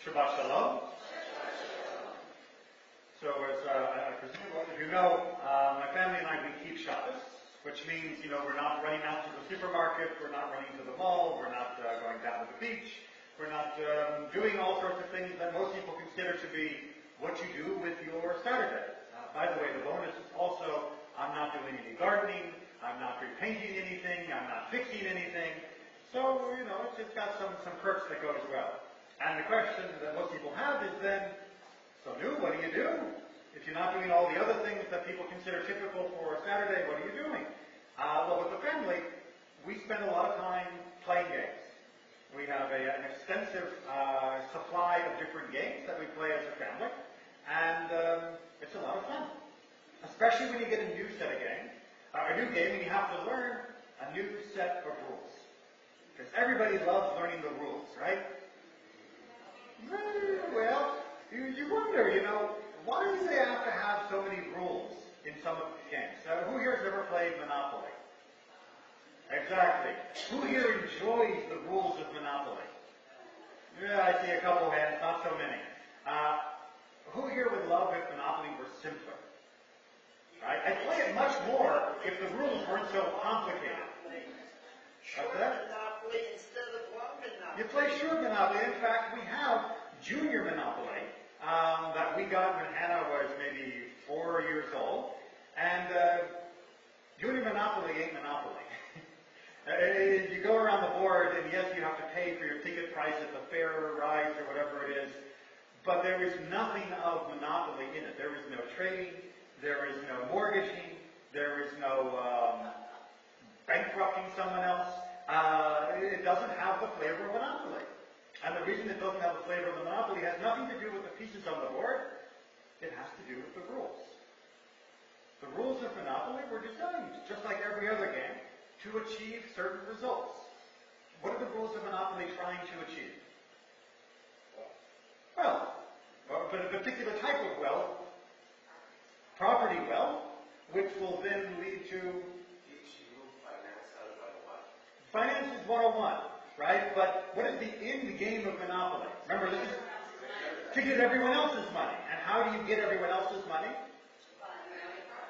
Shabbat Shalom. So as I presume most of you know, my family and I, we keep Shabbat, which means, we're not running out to the supermarket, we're not running to the mall, we're not going down to the beach, we're not doing all sorts of things that most people consider to be what you do with your Saturday. By the way, the bonus is also, I'm not doing any gardening, I'm not repainting anything, I'm not fixing anything. So, it's got some perks that go as well. And the question that most people have is then, so what do you do? If you're not doing all the other things that people consider typical for a Saturday, what are you doing? Well, with the family, we spend a lot of time playing games. We have an extensive supply of different games that we play as a family, and it's a lot of fun. Especially when you get a new set of games, a new game, and you have to learn a new set of rules. Because everybody loves learning the rules, right? Well, you wonder, why do they have to have so many rules in some of these games? Who here has ever played Monopoly? Exactly. Who here enjoys the rules of Monopoly? Yeah, I see a couple hands, not so many. Who here would love if Monopoly were simpler? Right? I'd play it much more if the rules weren't so complicated. What's that? Monopoly instead of long Monopoly. You play short Monopoly. In fact, we have Junior Monopoly that we got when Hannah was maybe 4 years old. And Junior Monopoly ain't Monopoly. You go around the board, and yes, you have to pay for your ticket price at the fair, rides, or whatever it is. But there is nothing of Monopoly in it. There is no trading. There is no mortgaging. There is no bankrupting someone else. It doesn't have the flavor of Monopoly. And the reason it doesn't have the flavor of the Monopoly has nothing to do with the pieces on the board. It has to do with the rules. The rules of Monopoly were designed, just like every other game, to achieve certain results. What are the rules of Monopoly trying to achieve? Well, but a particular type of wealth, property wealth, which will then lead to Finance is 101, right? But what is the end game of Monopoly? Remember, this is to get everyone else's money. And how do you get everyone else's money?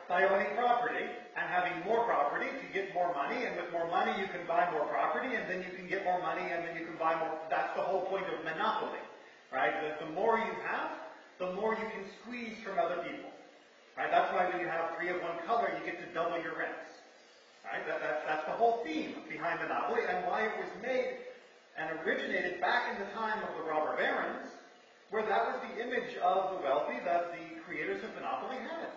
By owning property and having more property to get more money. And with more money, you can buy more property, and then you can get more money, and then you can buy more. That's the whole point of monopoly, right? The more you have, the more you can squeeze from other people, right? That's why when you have 3 of one color, you get to double your rents. Right? That's the whole theme behind Monopoly, and why it was made and originated back in the time of the robber barons, where that was the image of the wealthy that the creators of Monopoly had.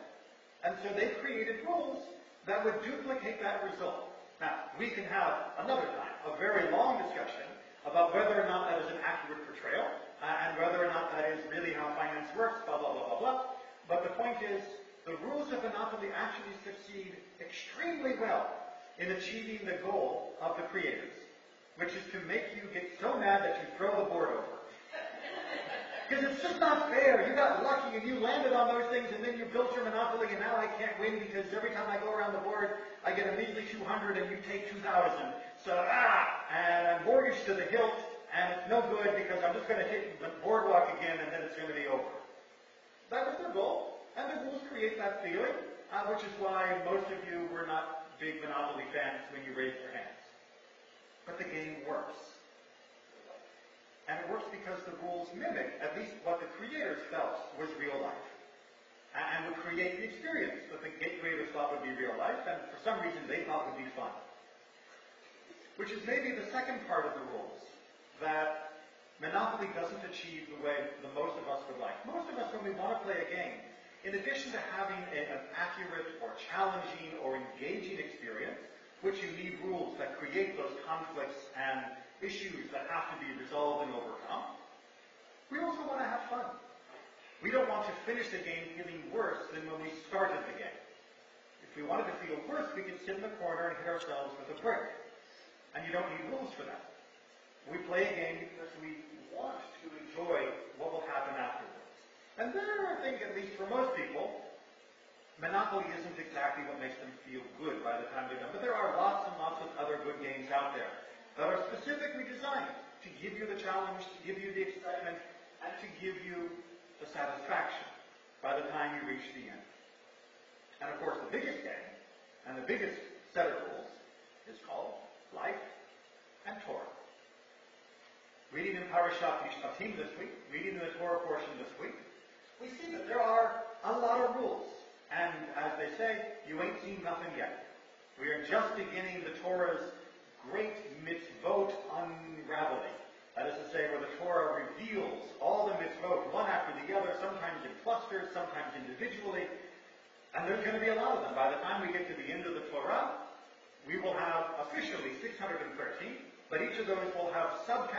And so they created rules that would duplicate that result. Now, we can have another time a very long discussion about whether or not that is an accurate portrayal, and whether or not that is really how finance works, blah, blah, blah, blah, blah. But the point is, the rules of Monopoly actually succeed extremely well in achieving the goal of the creators, which is to make you get so mad that you throw the board over. Because it's just not fair. You got lucky and you landed on those things, and then you built your Monopoly, and now I can't win because every time I go around the board, I get a measly 200 and you take 2,000. So, and I'm mortgaged to the hilt, and it's no good because I'm just going to hit the boardwalk again, and then it's going to be over. That was their goal. And the rules create that feeling, which is why most of you were not big Monopoly fans when you raised your hands. But the game works. And it works because the rules mimic at least what the creators felt was real life. And would create the experience that the creators thought would be real life, and for some reason they thought would be fun. Which is maybe the second part of the rules, that Monopoly doesn't achieve the way the most of us would like. Most of us, when we want to play a game, in addition to having an accurate or challenging or engaging experience, which you need rules that create those conflicts and issues that have to be resolved and overcome, we also want to have fun. We don't want to finish the game feeling worse than when we started the game. If we wanted to feel worse, we could sit in the corner and hit ourselves with a brick. And you don't need rules for that. We play a game because we want to enjoy what will happen afterwards. And there, I think, at least for most people, Monopoly isn't exactly what makes them feel good by the time they're done. But there are lots and lots of other good games out there that are specifically designed to give you the challenge, to give you the excitement, and the time you reach the end. And of course, the biggest game and the biggest set of rules is called life and Torah. Reading in Parashat Mishpatim this week, reading the Torah portion this week, we see that there are a lot of rules. And as they say, you ain't seen nothing yet. We are just beginning the Torah's great mitzvot unraveling. That is to say, where the Torah reveals all the mitzvot one after the other, sometimes in clusters, sometimes individually. And there's going to be a lot of them. By the time we get to the end of the Torah, we will have officially 613, but each of those will have subcategories.